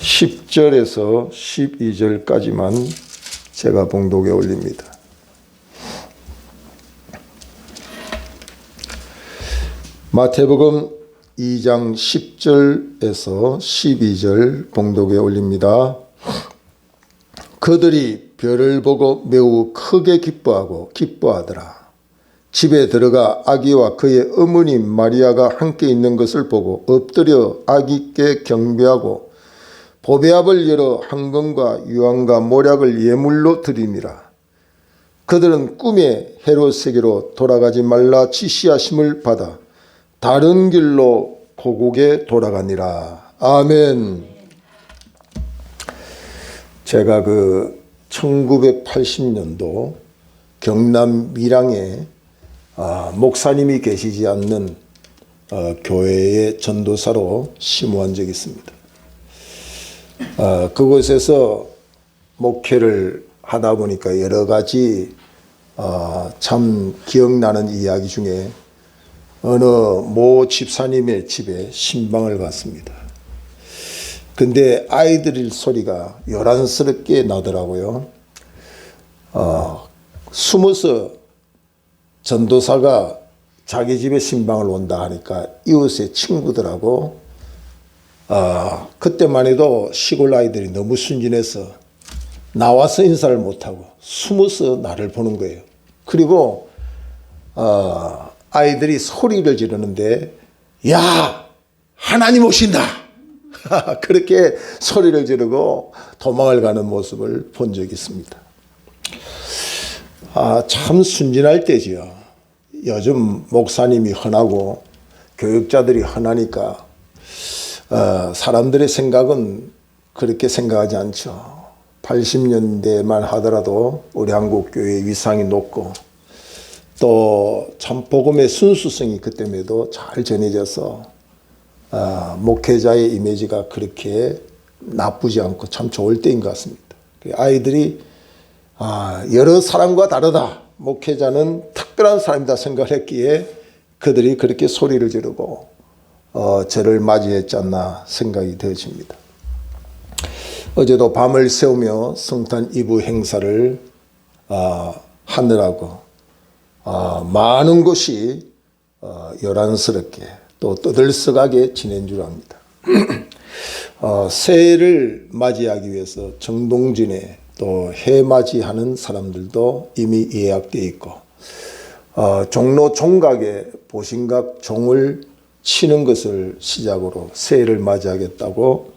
10절에서 12절까지만 제가 봉독에 올립니다. 마태복음 2장 10절에서 12절 봉독에 올립니다. 그들이 별을 보고 매우 크게 기뻐하더라. 집에 들어가 아기와 그의 어머니 마리아가 함께 있는 것을 보고 엎드려 아기께 경배하고 보배압을 열어 황금과 유황과 모략을 예물로 드리니라. 그들은 꿈에 헤롯에게로 돌아가지 말라 지시하심을 받아 다른 길로 고국에 돌아가니라. 아멘. 제가 1980년도 경남 밀양에 목사님이 계시지 않는 교회의 전도사로 심호한 적이 있습니다. 그곳에서 목회를 하다 보니까 여러 가지 참 기억나는 이야기 중에 어느 모 집사님의 집에 신방을 갔습니다. 근데 아이들 소리가 요란스럽게 나더라고요. 숨어서 전도사가 자기 집에 신방을 온다 하니까 이웃의 친구들하고 그때만 해도 시골 아이들이 너무 순진해서 나와서 인사를 못하고 숨어서 나를 보는 거예요. 그리고 아이들이 소리를 지르는데 야 하나님 오신다 그렇게 소리를 지르고 도망을 가는 모습을 본 적이 있습니다. 참 순진할 때지요. 요즘 목사님이 흔하고 교육자들이 흔하니까 사람들의 생각은 그렇게 생각하지 않죠. 80년대만 하더라도 우리 한국 교회의 위상이 높고 또 참 복음의 순수성이 그때에도 잘 전해져서 목회자의 이미지가 그렇게 나쁘지 않고 참 좋을 때인 것 같습니다. 아이들이 여러 사람과 다르다. 목회자는 특별한 사람이다 생각을 했기에 그들이 그렇게 소리를 지르고 저를 맞이했지 않나 생각이 되어집니다. 어제도 밤을 새우며 성탄 이브 행사를 하느라고 많은 곳이 요란스럽게 또 떠들썩하게 지낸 줄 압니다. 새해를 맞이하기 위해서 정동진에 또 해맞이하는 사람들도 이미 예약되어 있고 종로 종각에 보신각 종을 치는 것을 시작으로 새해를 맞이하겠다고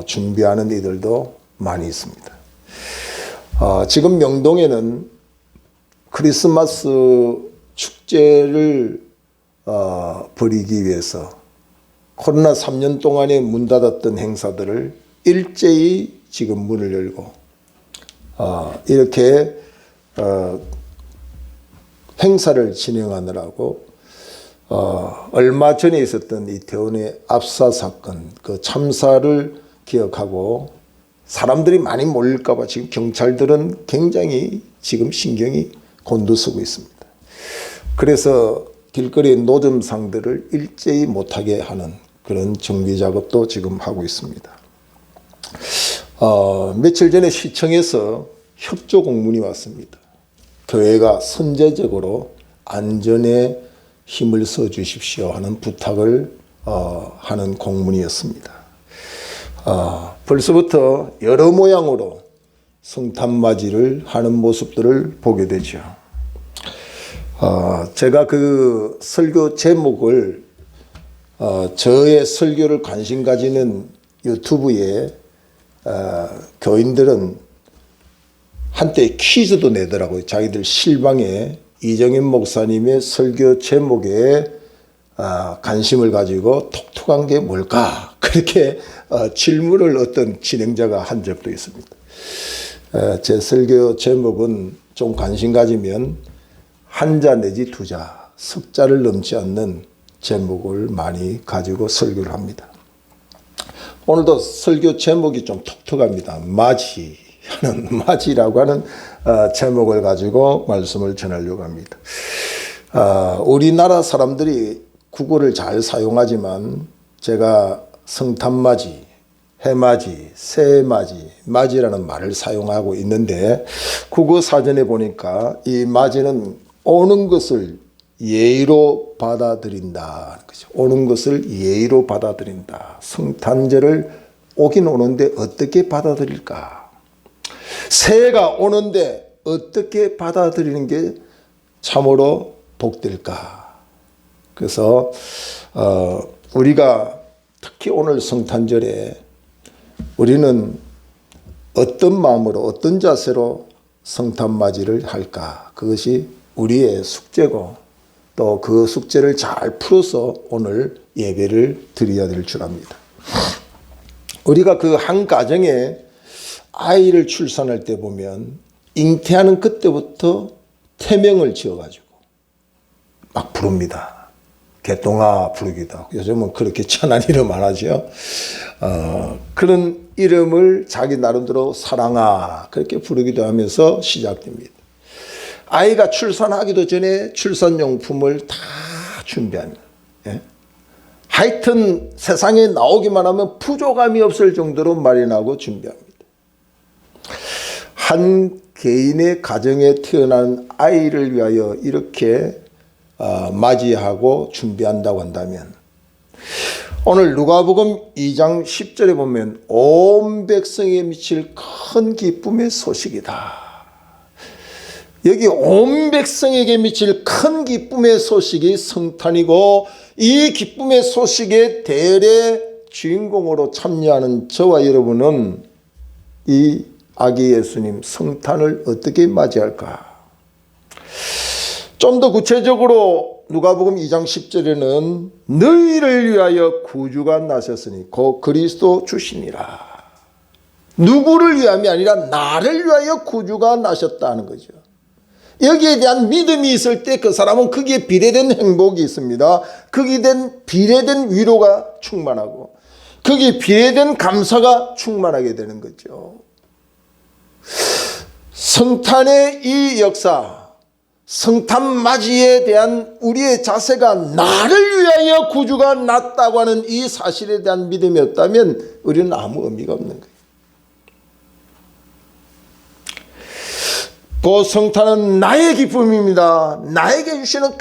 준비하는 이들도 많이 있습니다. 지금 명동에는 크리스마스 축제를 벌이기 위해서 코로나 3년 동안에 문 닫았던 행사들을 일제히 지금 문을 열고 이렇게 행사를 진행하느라고 얼마 전에 있었던 이태원의 압사 사건 그 참사를 기억하고 사람들이 많이 몰릴까 봐 지금 경찰들은 굉장히 지금 신경이 곤두서고 있습니다. 그래서 길거리 노점상들을 일제히 못하게 하는 그런 정비 작업도 지금 하고 있습니다. 며칠 전에 시청에서 협조 공문이 왔습니다. 교회가 선제적으로 안전에 힘을 써 주십시오 하는 부탁을 하는 공문이었습니다. 벌써부터 여러 모양으로 성탄맞이를 하는 모습들을 보게 되죠. 제가 그 설교 제목을 저의 설교를 관심 가지는 유튜브에 교인들은 한때 퀴즈도 내더라고요. 자기들 실방에 이정현 목사님의 설교 제목에 관심을 가지고 독특한 게 뭘까? 그렇게 질문을 어떤 진행자가 한 적도 있습니다. 제 설교 제목은 좀 관심 가지면 한자 내지 두자, 석자를 넘지 않는 제목을 많이 가지고 설교를 합니다. 오늘도 설교 제목이 좀 독특합니다. 맞이라고 하는 제목을 가지고 말씀을 전하려고 합니다. 우리나라 사람들이 국어를 잘 사용하지만 제가 성탄맞이, 해맞이, 새맞이, 맞이라는 말을 사용하고 있는데 국어 사전에 보니까 이 맞이는 오는 것을 예의로 받아들인다. 오는 것을 예의로 받아들인다. 성탄절을 오긴 오는데 어떻게 받아들일까? 새해가 오는데 어떻게 받아들이는 게 참으로 복될까? 그래서 우리가 특히 오늘 성탄절에 우리는 어떤 마음으로 어떤 자세로 성탄맞이를 할까? 그것이 우리의 숙제고 또 그 숙제를 잘 풀어서 오늘 예배를 드려야 될 줄 압니다. 우리가 그 한 가정에 아이를 출산할 때 보면 잉태하는 그때부터 태명을 지어가지고 막 부릅니다. 개똥아 부르기도 하고 요즘은 그렇게 천한 이름 안 하죠. 그런 이름을 자기 나름대로 사랑아 그렇게 부르기도 하면서 시작됩니다. 아이가 출산하기도 전에 출산용품을 다 준비합니다. 예? 하여튼 세상에 나오기만 하면 부족함이 없을 정도로 마련하고 준비합니다. 한 개인의 가정에 태어난 아이를 위하여 이렇게 맞이하고 준비한다고 한다면 오늘 누가복음 2장 10절에 보면 온 백성에 미칠 큰 기쁨의 소식이다. 여기 온 백성에게 미칠 큰 기쁨의 소식이 성탄이고 이 기쁨의 소식의 대례 주인공으로 참여하는 저와 여러분은 이 아기 예수님 성탄을 어떻게 맞이할까? 좀 더 구체적으로 누가복음 2장 10절에는 너희를 위하여 구주가 나셨으니 곧 그리스도 주시니라. 누구를 위함이 아니라 나를 위하여 구주가 나셨다는 거죠. 여기에 대한 믿음이 있을 때 그 사람은 거기에 비례된 행복이 있습니다. 거기에 비례된 위로가 충만하고 거기에 비례된 감사가 충만하게 되는 거죠. 성탄의 이 역사, 성탄 맞이에 대한 우리의 자세가 나를 위하여 구주가 났다고 하는 이 사실에 대한 믿음이 없다면 우리는 아무 의미가 없는 거예요. 그 성탄은 나의 기쁨입니다. 나에게 주시는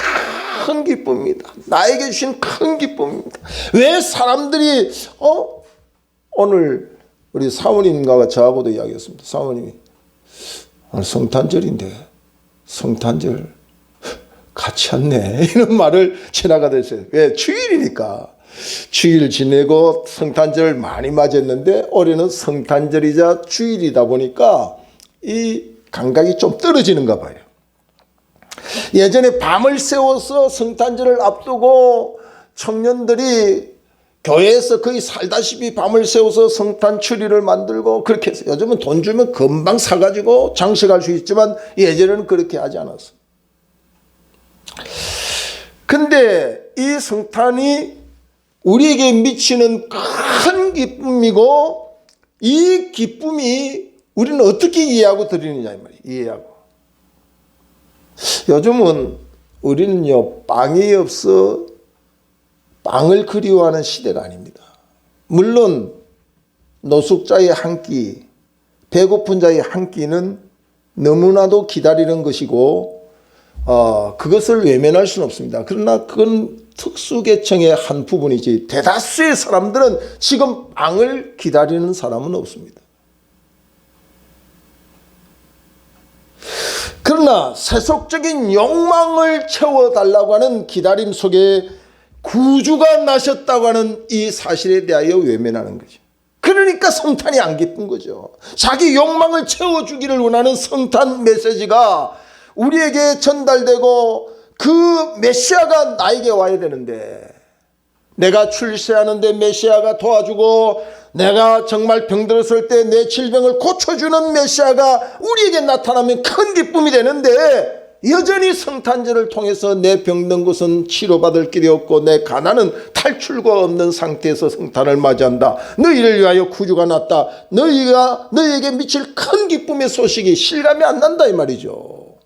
큰 기쁨입니다. 나에게 주신 큰 기쁨입니다. 왜 사람들이 오늘 우리 사모님과 저하고도 이야기했습니다. 사모님이 오늘 성탄절인데 성탄절 같이 왔네 이런 말을 지나가다 했어요. 왜? 주일이니까. 주일 지내고 성탄절 많이 맞았는데 올해는 성탄절이자 주일이다 보니까 이 감각이 좀 떨어지는가 봐요. 예전에 밤을 새워서 성탄절을 앞두고 청년들이 교회에서 거의 살다시피 밤을 새워서 성탄 추리를 만들고 그렇게 했어요. 요즘은 돈 주면 금방 사가지고 장식할 수 있지만 예전에는 그렇게 하지 않았어요. 근데 이 성탄이 우리에게 미치는 큰 기쁨이고 이 기쁨이 우리는 어떻게 이해하고 드리느냐 이 말이에요. 이해하고. 요즘은 우리는요 빵이 없어 빵을 그리워하는 시대가 아닙니다. 물론 노숙자의 한 끼, 배고픈 자의 한 끼는 너무나도 기다리는 것이고 그것을 외면할 수는 없습니다. 그러나 그건 특수계층의 한 부분이지 대다수의 사람들은 지금 빵을 기다리는 사람은 없습니다. 그러나 세속적인 욕망을 채워달라고 하는 기다림 속에 구주가 나셨다고 하는 이 사실에 대하여 외면하는 거죠. 그러니까 성탄이 안 기쁜 거죠. 자기 욕망을 채워주기를 원하는 성탄 메시지가 우리에게 전달되고 그 메시아가 나에게 와야 되는데 내가 출세하는데 메시아가 도와주고 내가 정말 병들었을 때 내 질병을 고쳐주는 메시아가 우리에게 나타나면 큰 기쁨이 되는데 여전히 성탄절을 통해서 내 병든 곳은 치료받을 길이 없고 내 가난은 탈출과 없는 상태에서 성탄을 맞이한다. 너희를 위하여 구주가 났다. 너희에게 미칠 큰 기쁨의 소식이 실감이 안 난다 이 말이죠.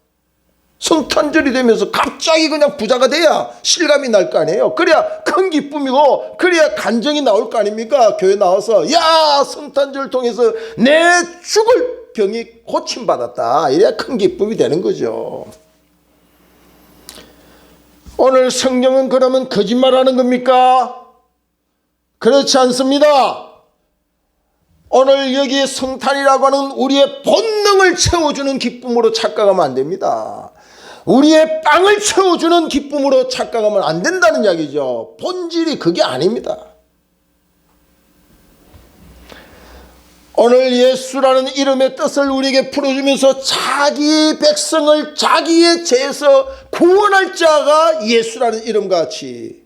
성탄절이 되면서 갑자기 그냥 부자가 돼야 실감이 날 거 아니에요. 그래야 큰 기쁨이고 그래야 간정이 나올 거 아닙니까? 교회 나와서 야 성탄절 통해서 내 죽을 병이 고침받았다. 이래야 큰 기쁨이 되는 거죠. 오늘 성경은 그러면 거짓말하는 겁니까? 그렇지 않습니다. 오늘 여기에 성탄이라고 하는 우리의 본능을 채워주는 기쁨으로 착각하면 안 됩니다. 우리의 빵을 채워주는 기쁨으로 착각하면 안 된다는 이야기죠. 본질이 그게 아닙니다. 오늘 예수라는 이름의 뜻을 우리에게 풀어주면서 자기 백성을 자기의 죄에서 구원할 자가 예수라는 이름과 같이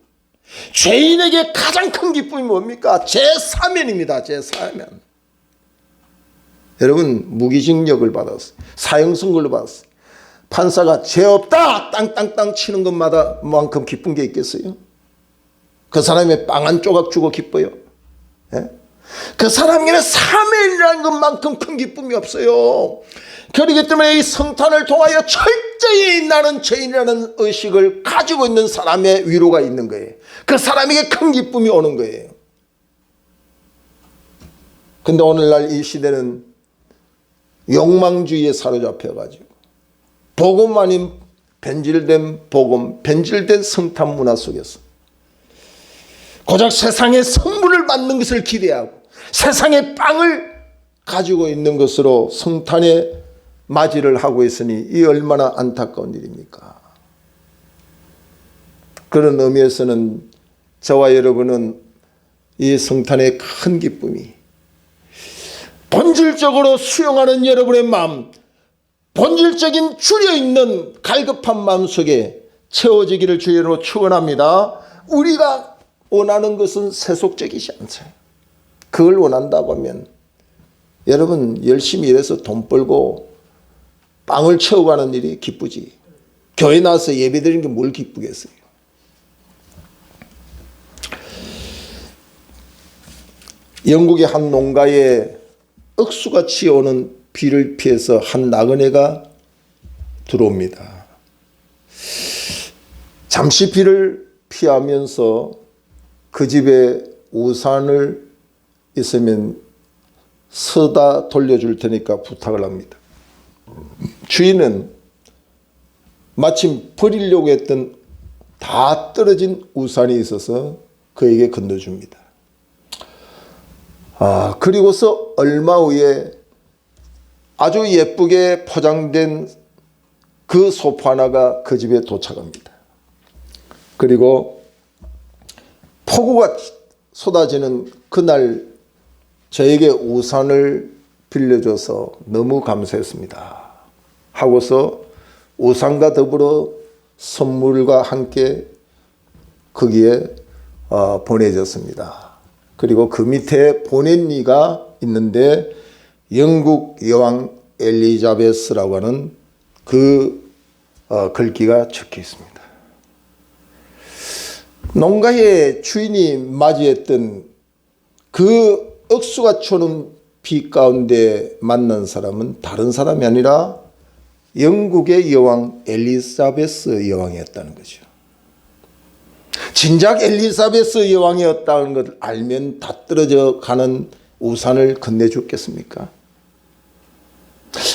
죄인에게 가장 큰 기쁨이 뭡니까? 제사면입니다. 제사면. 여러분 무기징역을 받았어요. 사형선고를 받았어요. 판사가 죄 없다 땅땅땅 치는 것만큼 기쁜 게 있겠어요? 그 사람의 빵 한 조각 주고 기뻐요? 예? 그 사람에게는 사면이라는 것만큼 큰 기쁨이 없어요. 그렇기 때문에 이 성탄을 통하여 철저히 나는 죄인이라는 의식을 가지고 있는 사람의 위로가 있는 거예요. 그 사람에게 큰 기쁨이 오는 거예요. 근데 오늘날 이 시대는 욕망주의에 사로잡혀가지고 복음 아닌 변질된 복음, 변질된 성탄 문화 속에서 고작 세상의 선물을 받는 것을 기대하고 세상의 빵을 가지고 있는 것으로 성탄의 맞이를 하고 있으니 이 얼마나 안타까운 일입니까? 그런 의미에서는 저와 여러분은 이 성탄의 큰 기쁨이 본질적으로 수용하는 여러분의 마음, 본질적인 줄여있는 갈급한 마음속에 채워지기를 주의로 축원합니다. 우리가 원하는 것은 세속적이지 않아요. 그걸 원한다고 하면 여러분 열심히 일해서 돈 벌고 빵을 채워가는 일이 기쁘지. 교회 나와서 예배드리는 게 뭘 기쁘겠어요. 영국의 한 농가에 억수같이 오는 비를 피해서 한 나그네가 들어옵니다. 잠시 비를 피하면서 그 집에 우산을 있으면 서다 돌려줄 테니까 부탁을 합니다. 주인은 마침 버리려고 했던 다 떨어진 우산이 있어서 그에게 건네줍니다. 그리고서 얼마 후에 아주 예쁘게 포장된 그 소파 하나가 그 집에 도착합니다. 그리고 폭우가 쏟아지는 그날 저에게 우산을 빌려줘서 너무 감사했습니다 하고서 우산과 더불어 선물과 함께 거기에 보내졌습니다. 그리고 그 밑에 보낸이가 있는데 영국 여왕 엘리자베스라고 하는 그 글귀가 적혀 있습니다. 농가의 주인이 맞이했던 그 억수같이 오는 비 가운데 만난 사람은 다른 사람이 아니라 영국의 여왕 엘리자베스 여왕이었다는 거죠. 진작 엘리자베스 여왕이었다는 것을 알면 다 떨어져 가는 우산을 건네줬겠습니까?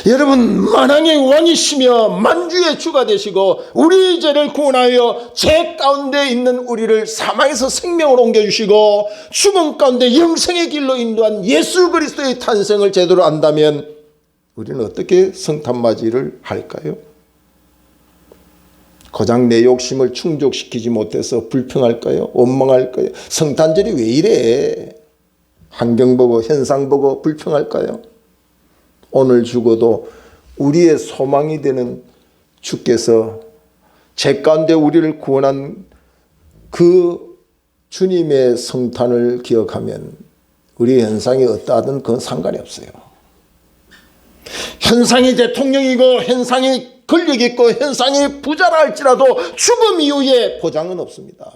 여러분 만왕의 왕이시며 만주의 주가 되시고 우리 죄를 구원하여 죄 가운데 있는 우리를 사망에서 생명으로 옮겨주시고 죽음 가운데 영생의 길로 인도한 예수 그리스도의 탄생을 제대로 안다면 우리는 어떻게 성탄맞이를 할까요? 고작 내 욕심을 충족시키지 못해서 불평할까요? 원망할까요? 성탄절이 왜 이래? 환경 보고 현상 보고 불평할까요? 오늘 죽어도 우리의 소망이 되는 주께서 죄 가운데 우리를 구원한 그 주님의 성탄을 기억하면 우리의 현상이 어떠하든 그건 상관이 없어요. 현상이 대통령이고 현상이 권력 있고 현상이 부자라 할지라도 죽음 이후에 보장은 없습니다.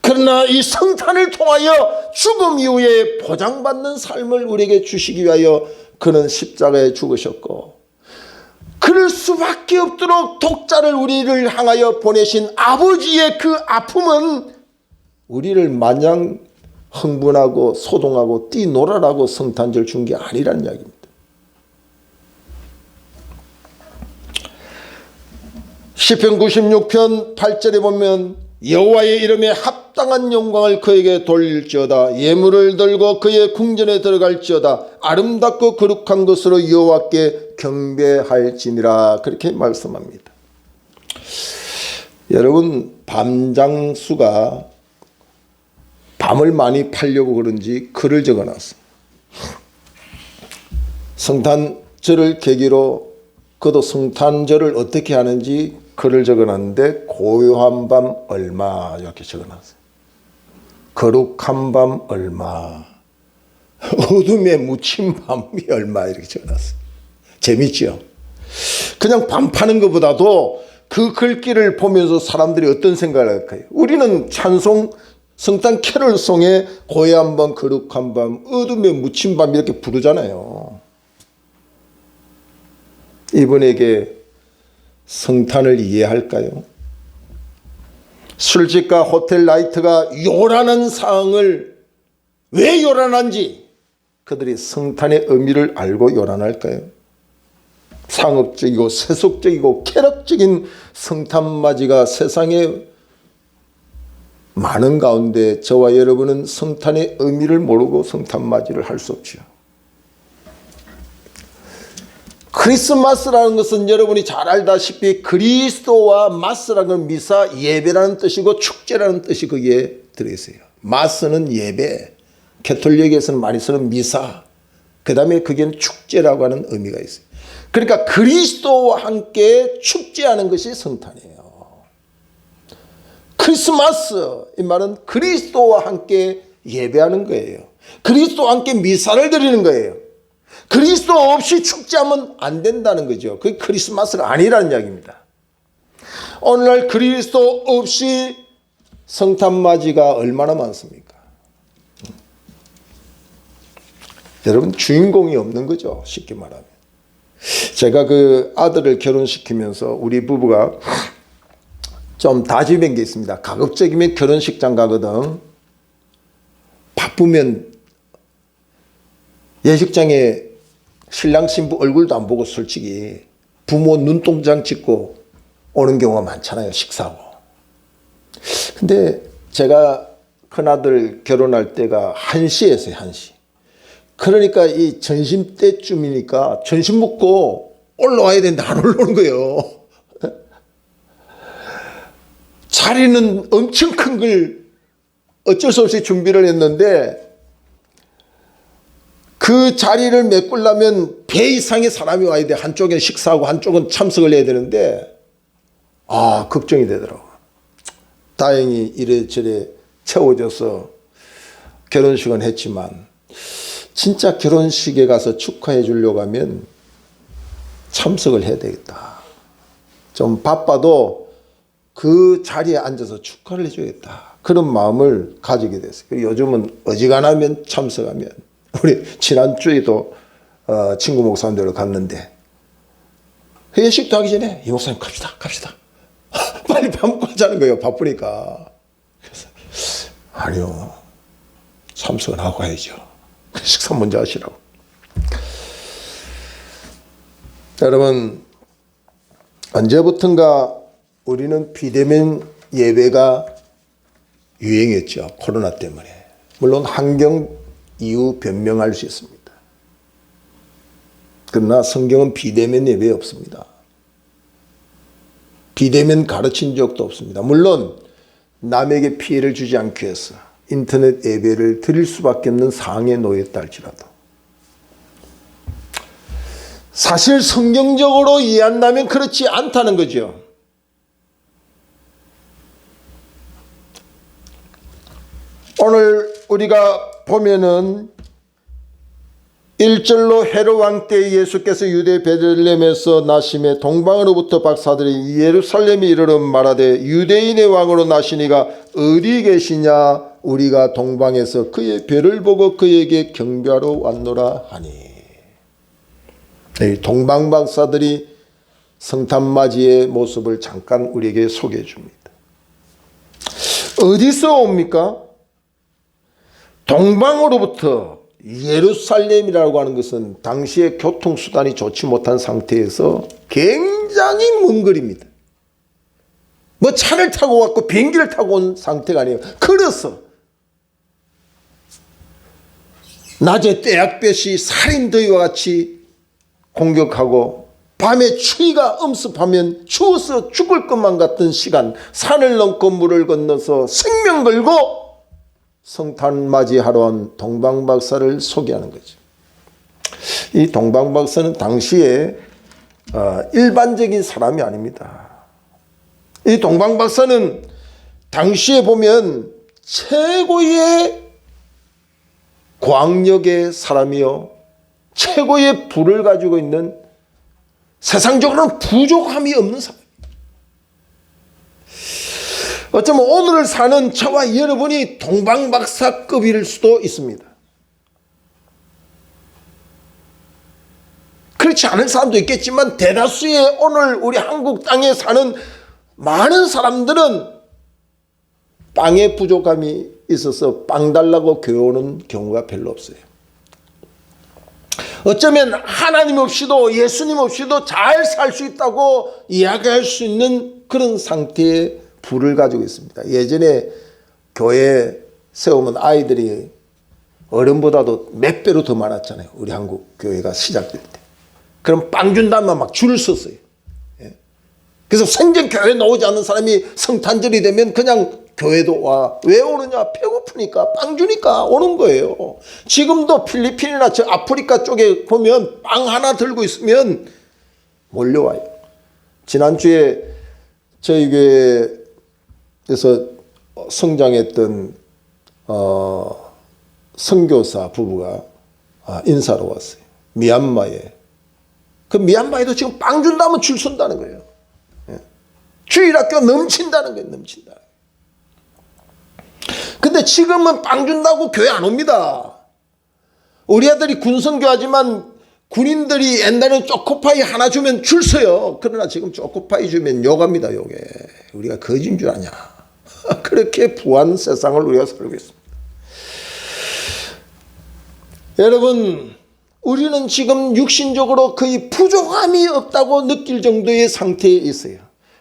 그러나 이 성탄을 통하여 죽음 이후에 보장받는 삶을 우리에게 주시기 위하여 그는 십자가에 죽으셨고 그럴 수밖에 없도록 독자를 우리를 향하여 보내신 아버지의 그 아픔은 우리를 마냥 흥분하고 소동하고 뛰놀아라고 성탄절 준 게 아니라는 이야기입니다. 시편 96편 8절에 보면 여호와의 이름에 합당한 영광을 그에게 돌릴지어다. 예물을 들고 그의 궁전에 들어갈지어다. 아름답고 거룩한 것으로 여호와께 경배할지니라. 그렇게 말씀합니다. 여러분, 밤장수가 밤을 많이 팔려고 그런지 글을 적어놨어요. 성탄절을 계기로 그도 성탄절을 어떻게 하는지 글을 적어놨는데 고요한 밤 얼마 이렇게 적어놨어요. 거룩한 밤 얼마, 어둠에 묻힌 밤이 얼마 이렇게 적어놨어요. 재밌죠? 그냥 밤 파는 것보다도 그 글귀를 보면서 사람들이 어떤 생각을 할까요? 우리는 찬송 성탄 캐럴송에 고요한 밤, 거룩한 밤, 어둠에 묻힌 밤 이렇게 부르잖아요. 이분에게 성탄을 이해할까요? 술집과 호텔 라이트가 요란한 상황을 왜 요란한지 그들이 성탄의 의미를 알고 요란할까요? 상업적이고 세속적이고 쾌락적인 성탄맞이가 세상에 많은 가운데 저와 여러분은 성탄의 의미를 모르고 성탄맞이를 할 수 없죠. 크리스마스라는 것은 여러분이 잘 알다시피 그리스도와 마스라는 건 미사 예배라는 뜻이고 축제라는 뜻이 거기에 들어있어요. 마스는 예배, 가톨릭에서는 많이 쓰는 미사, 그 다음에 거기에는 축제라고 하는 의미가 있어요. 그러니까 그리스도와 함께 축제하는 것이 성탄이에요. 크리스마스 이 말은 그리스도와 함께 예배하는 거예요. 그리스도와 함께 미사를 드리는 거예요. 그리스도 없이 축제하면 안 된다는 거죠. 그게 크리스마스가 아니라는 이야기입니다. 오늘날 그리스도 없이 성탄맞이가 얼마나 많습니까? 여러분, 주인공이 없는 거죠. 쉽게 말하면. 제가 그 아들을 결혼시키면서 우리 부부가 좀 다짐한 게 있습니다. 가급적이면 결혼식장 가거든. 바쁘면 예식장에 신랑 신부 얼굴도 안 보고 솔직히 부모 눈동장 찍고 오는 경우가 많잖아요. 식사하고. 근데 제가 큰아들 결혼할 때가 1시였어요. 1시. 그러니까 이 점심 때쯤이니까 점심 먹고 올라와야 되는데 안 올라오는 거예요. 자리는 엄청 큰 걸 어쩔 수 없이 준비를 했는데 그 자리를 메꾸려면 배 이상의 사람이 와야 돼. 한쪽은 식사하고 한쪽은 참석을 해야 되는데 걱정이 되더라고요. 다행히 이래저래 채워져서 결혼식은 했지만 진짜 결혼식에 가서 축하해 주려고 하면 참석을 해야 되겠다. 좀 바빠도 그 자리에 앉아서 축하를 해줘야겠다. 그런 마음을 가지게 됐어요. 요즘은 어지간하면 참석하면 우리 지난주에도 친구 목사님들 갔는데 회식도 하기 전에 이 목사님 갑시다. 빨리 밥 먹고 하자는 거예요. 바쁘니까. 그래서 아니요. 참석은 하고 가야죠. 식사 먼저 하시라고. 여러분, 언제부턴가 우리는 비대면 예배가 유행했죠. 코로나 때문에. 물론 환경 이유 변명할 수 있습니다. 그러나 성경은 비대면 예배 없습니다. 비대면 가르친 적도 없습니다. 물론 남에게 피해를 주지 않기 위해서 인터넷 예배를 드릴 수밖에 없는 상황에 놓였다 할지라도 사실 성경적으로 이해한다면 그렇지 않다는 거죠. 오늘 우리가 보면은 1절로 헤롯 왕 때 예수께서 유대 베들레헴에서 나심에 동방으로부터 박사들이 예루살렘에 이르러 말하되 유대인의 왕으로 나시니가 어디 계시냐 우리가 동방에서 그의 별을 보고 그에게 경배하러 왔노라 하니. 동방 박사들이 성탄맞이의 모습을 잠깐 우리에게 소개해 줍니다. 어디서 옵니까? 동방으로부터. 예루살렘이라고 하는 것은 당시에 교통수단이 좋지 못한 상태에서 굉장히 먼 거리입니다. 뭐 차를 타고 왔고 비행기를 타고 온 상태가 아니에요. 걸어서 낮에 떼약볕이 살인더위와 같이 공격하고 밤에 추위가 엄습하면 추워서 죽을 것만 같은 시간, 산을 넘고 물을 건너서 생명 걸고 성탄 맞이하러 온 동방박사를 소개하는 거죠. 이 동방박사는 당시에 일반적인 사람이 아닙니다. 이 동방박사는 당시에 보면 최고의 광역의 사람이요, 최고의 부를 가지고 있는, 세상적으로는 부족함이 없는 사람. 어쩌면 오늘을 사는 저와 여러분이 동방박사급일 수도 있습니다. 그렇지 않은 사람도 있겠지만 대다수의 오늘 우리 한국 땅에 사는 많은 사람들은 빵에 부족함이 있어서 빵 달라고 교회 오는 경우가 별로 없어요. 어쩌면 하나님 없이도 예수님 없이도 잘 살 수 있다고 이야기할 수 있는 그런 상태의 부를 가지고 있습니다. 예전에 교회에 세우면 아이들이 어른보다도 몇 배로 더 많았잖아요. 우리 한국 교회가 시작될 때. 그럼 빵 준다면 막 줄을 섰어요. 그래서 생전 교회 나오지 않는 사람이 성탄절이 되면 그냥 교회도 와. 왜 오느냐? 배고프니까, 빵 주니까 오는 거예요. 지금도 필리핀이나 저 아프리카 쪽에 보면 빵 하나 들고 있으면 몰려와요. 지난주에 저희 교회에서 성장했던 선교사 부부가 인사로 왔어요. 미얀마에. 그 미얀마에도 지금 빵 준다면 줄 선다는 거예요. 주일학교 넘친다는 거예요. 넘친다. 근데 지금은 빵 준다고 교회 안 옵니다. 우리 아들이 군선교 하지만 군인들이 옛날에는 초코파이 하나 주면 줄 서요. 그러나 지금 초코파이 주면 욕합니다. 욕에. 우리가 거진 줄 아냐. 그렇게 부한 세상을 우리가 살고 있습니다. 여러분, 우리는 지금 육신적으로 거의 부족함이 없다고 느낄 정도의 상태에 있어요.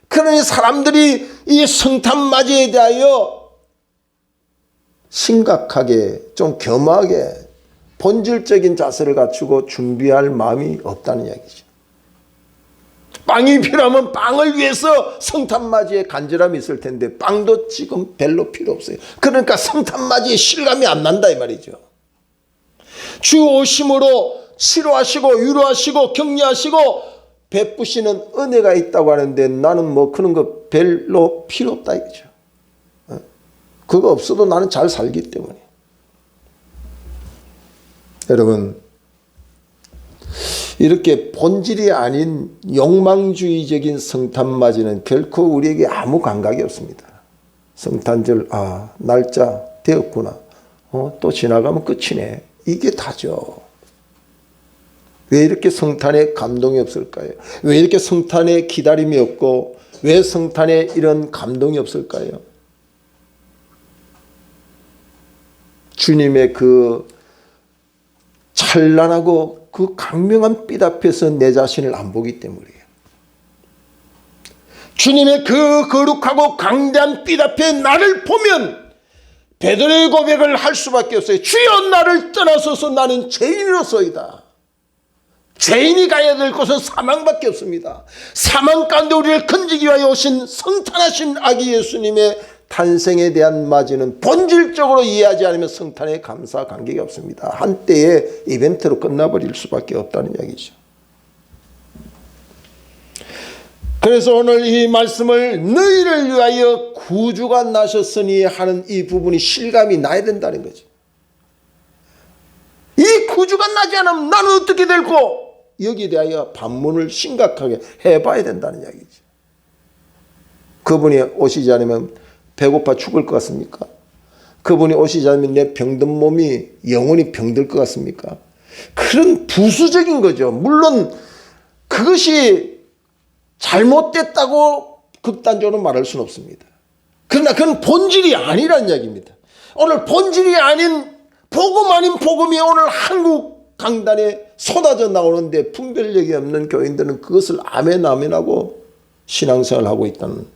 그러니 사람들이 이 성탄맞이에 대하여 심각하게, 좀 겸하게 본질적인 자세를 갖추고 준비할 마음이 없다는 이야기죠. 빵이 필요하면 빵을 위해서 성탄맞이에 간절함이 있을 텐데 빵도 지금 별로 필요 없어요. 그러니까 성탄맞이에 실감이 안 난다 이 말이죠. 주 오심으로 치료하시고 위로하시고 격려하시고 베푸시는 은혜가 있다고 하는데 나는 뭐 그런 거 별로 필요 없다 이거죠. 그거 없어도 나는 잘 살기 때문에. 여러분, 이렇게 본질이 아닌 욕망주의적인 성탄맞이는 결코 우리에게 아무 감각이 없습니다. 성탄절, 날짜 되었구나. 또 지나가면 끝이네. 이게 다죠. 왜 이렇게 성탄에 감동이 없을까요? 왜 이렇게 성탄에 기다림이 없고 왜 성탄에 이런 감동이 없을까요? 주님의 그 찬란하고 그 강명한 빛 앞에서 내 자신을 안 보기 때문이에요. 주님의 그 거룩하고 강대한 빛 앞에 나를 보면 베드로의 고백을 할 수밖에 없어요. 주여 나를 떠나소서 나는 죄인으로서이다. 죄인이 가야 될 곳은 사망밖에 없습니다. 사망 가운데 우리를 건지기 위하여 오신 성탄하신 아기 예수님의 탄생에 대한 맞이는 본질적으로 이해하지 않으면 성탄에 감사 감격이 없습니다. 한때의 이벤트로 끝나버릴 수밖에 없다는 이야기죠. 그래서 오늘 이 말씀을 너희를 위하여 구주가 나셨으니 하는 이 부분이 실감이 나야 된다는 거죠. 이 구주가 나지 않으면 나는 어떻게 될고? 여기에 대하여 반문을 심각하게 해봐야 된다는 이야기죠. 그분이 오시지 않으면 배고파 죽을 것 같습니까? 그분이 오시지 않으면 내 병든 몸이 영원히 병들 것 같습니까? 그런 부수적인 거죠. 물론 그것이 잘못됐다고 극단적으로 말할 수는 없습니다. 그러나 그건 본질이 아니란 이야기입니다. 오늘 본질이 아닌 복음 아닌 복음이 오늘 한국 강단에 쏟아져 나오는데 분별력이 없는 교인들은 그것을 아멘 아멘하고 신앙생활을 하고 있다는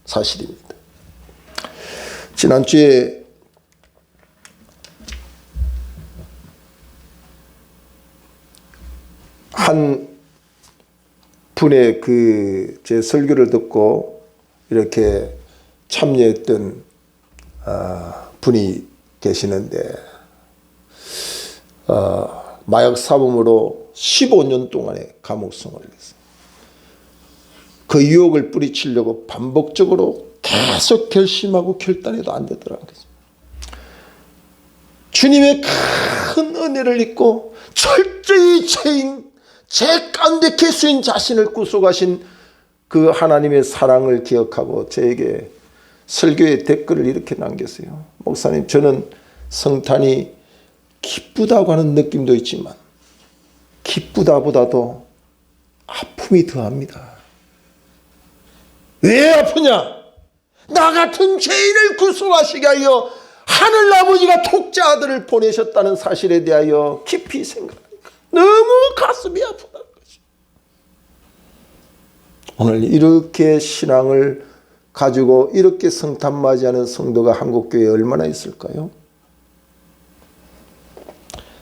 사실입니다. 지난주에 한 분의 제 설교를 듣고 이렇게 참여했던 분이 계시는데 마약 사범으로 15년 동안의 감옥 생활을 했어요. 그 유혹을 뿌리치려고 반복적으로 계속 결심하고 결단해도 안 되더라고요. 주님의 큰 은혜를 잊고 철저히 제 가운데 개수인 자신을 구속하신 그 하나님의 사랑을 기억하고 저에게 설교의 댓글을 이렇게 남겼어요. 목사님, 저는 성탄이 기쁘다고 하는 느낌도 있지만 기쁘다보다도 아픔이 더합니다. 왜 아프냐? 나 같은 죄인을 구속하시게 하여 하늘 아버지가 독자 아들을 보내셨다는 사실에 대하여 깊이 생각하니까 너무 가슴이 아프다는 거죠. 오늘 이렇게 신앙을 가지고 이렇게 성탄 맞이하는 성도가 한국교회에 얼마나 있을까요?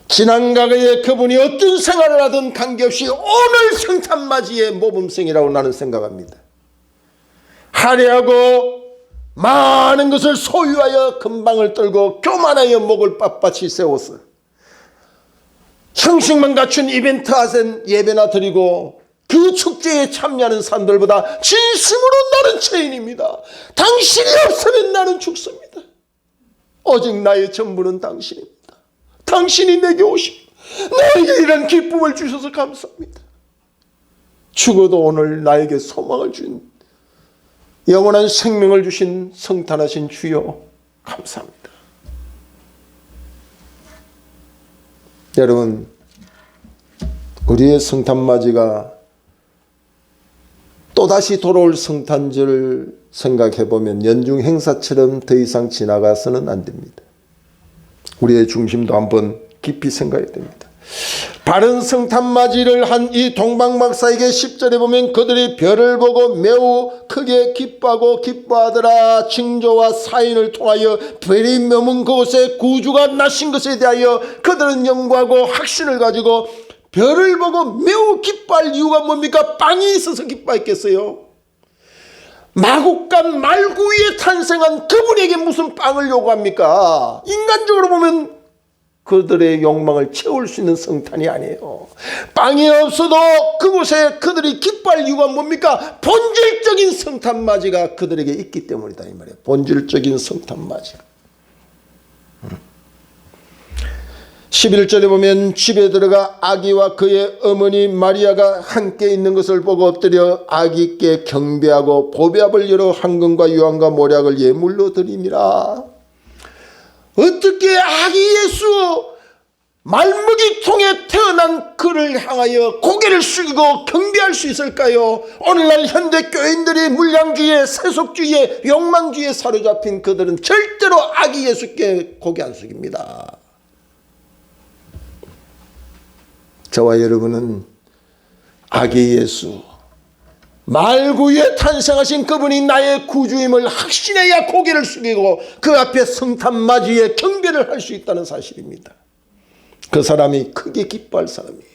지난 과거에 그분이 어떤 생활을 하든 관계없이 오늘 성탄 맞이의 모범생이라고 나는 생각합니다. 화려하고 많은 것을 소유하여 금방을 떨고 교만하여 목을 빳빳이 세워서 형식만 갖춘 이벤트 하센 예배나 드리고 그 축제에 참여하는 사람들보다 진심으로 나는 죄인입니다. 당신이 없으면 나는 죽습니다. 오직 나의 전부는 당신입니다. 당신이 내게 오십니다. 나에게 이런 기쁨을 주셔서 감사합니다. 죽어도 오늘 나에게 소망을 준 영원한 생명을 주신 성탄하신 주여 감사합니다. 여러분, 우리의 성탄맞이가 또다시 돌아올 성탄절을 생각해보면 연중 행사처럼 더 이상 지나가서는 안 됩니다. 우리의 중심도 한번 깊이 생각해야 됩니다. 바른 성탄맞이를 한 이 동방박사에게 10절에 보면 그들이 별을 보고 매우 크게 기뻐하고 기뻐하더라. 징조와 사인을 통하여 별이 머문 그곳에 구주가 나신 것에 대하여 그들은 연구하고 확신을 가지고 별을 보고 매우 기뻐할 이유가 뭡니까? 빵이 있어서 기뻐했겠어요? 마국간 말구 위에 탄생한 그분에게 무슨 빵을 요구합니까? 인간적으로 보면 그들의 욕망을 채울 수 있는 성탄이 아니에요. 빵이 없어도 그곳에 그들이 기뻐할 이유가 뭡니까? 본질적인 성탄맞이가 그들에게 있기 때문이다 이 말이에요. 본질적인 성탄맞이. 11절에 보면 집에 들어가 아기와 그의 어머니 마리아가 함께 있는 것을 보고 엎드려 아기께 경배하고 보배압을 열어 황금과 유황과 모략을 예물로 드림이라. 어떻게 아기 예수 말무기통에 태어난 그를 향하여 고개를 숙이고 경배할 수 있을까요? 오늘날 현대 교인들이 물량주의에 세속주의에 욕망주의에 사로잡힌 그들은 절대로 아기 예수께 고개 안 숙입니다. 저와 여러분은 아기 예수 말구 위에 탄생하신 그분이 나의 구주임을 확신해야 고개를 숙이고 그 앞에 성탄맞이에 경배를 할 수 있다는 사실입니다. 그 사람이 크게 기뻐할 사람이에요.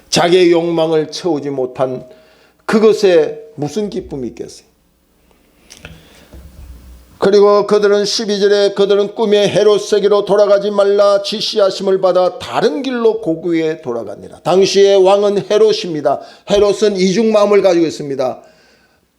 자기의 욕망을 채우지 못한 그것에 무슨 기쁨이 있겠어요? 그리고 그들은 12절에 그들은 꿈에 헤롯에게로 돌아가지 말라 지시하심을 받아 다른 길로 고국에 돌아가니라. 당시의 왕은 헤롯입니다. 헤롯은 이중마음을 가지고 있습니다.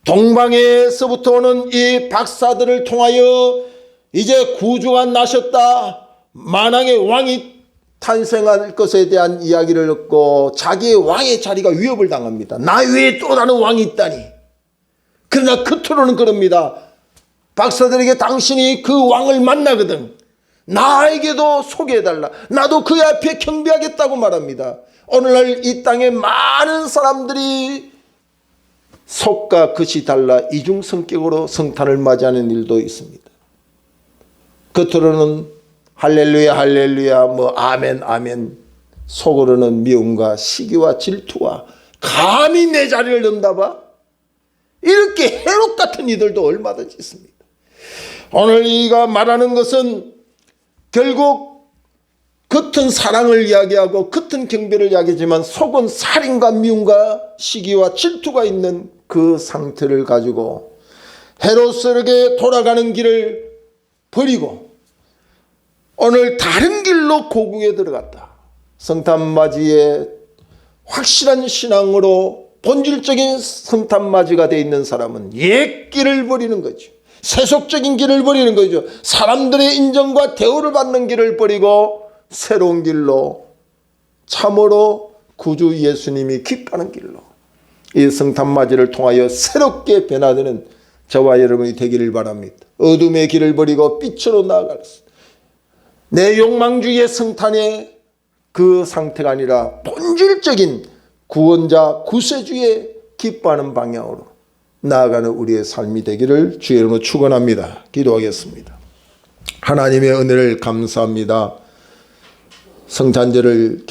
동방에서부터 오는 이 박사들을 통하여 이제 구주가 나셨다, 만왕의 왕이 탄생할 것에 대한 이야기를 듣고 자기의 왕의 자리가 위협을 당합니다. 나 외에 또 다른 왕이 있다니. 그러나 끝으로는 그럽니다. 박사들에게 당신이 그 왕을 만나거든 나에게도 소개해달라. 나도 그 앞에 경배하겠다고 말합니다. 오늘날 이 땅에 많은 사람들이 속과 겉이 달라 이중 성격으로 성탄을 맞이하는 일도 있습니다. 겉으로는 할렐루야 할렐루야 뭐 아멘 아멘, 속으로는 미움과 시기와 질투와 감히 내 자리를 응답하, 이렇게 해롭 같은 이들도 얼마든지 있습니다. 오늘 이가 말하는 것은 결국 겉은 사랑을 이야기하고 겉은 경배를 이야기하지만 속은 살인과 미움과 시기와 질투가 있는 그 상태를 가지고 헤롯에게 돌아가는 길을 버리고 오늘 다른 길로 고국에 들어갔다. 성탄맞이에 확실한 신앙으로 본질적인 성탄맞이가 되어 있는 사람은 옛 길을 버리는 거죠. 세속적인 길을 버리는 거죠. 사람들의 인정과 대우를 받는 길을 버리고 새로운 길로, 참으로 구주 예수님이 기뻐하는 길로, 이 성탄맞이를 통하여 새롭게 변화되는 저와 여러분이 되기를 바랍니다. 어둠의 길을 버리고 빛으로 나아갈 수, 내 욕망주의의 성탄의 그 상태가 아니라 본질적인 구원자 구세주의 기뻐하는 방향으로 나아가는 우리의 삶이 되기를 주의 이름으로 축원합니다. 기도하겠습니다. 하나님의 은혜를 감사합니다. 성탄절을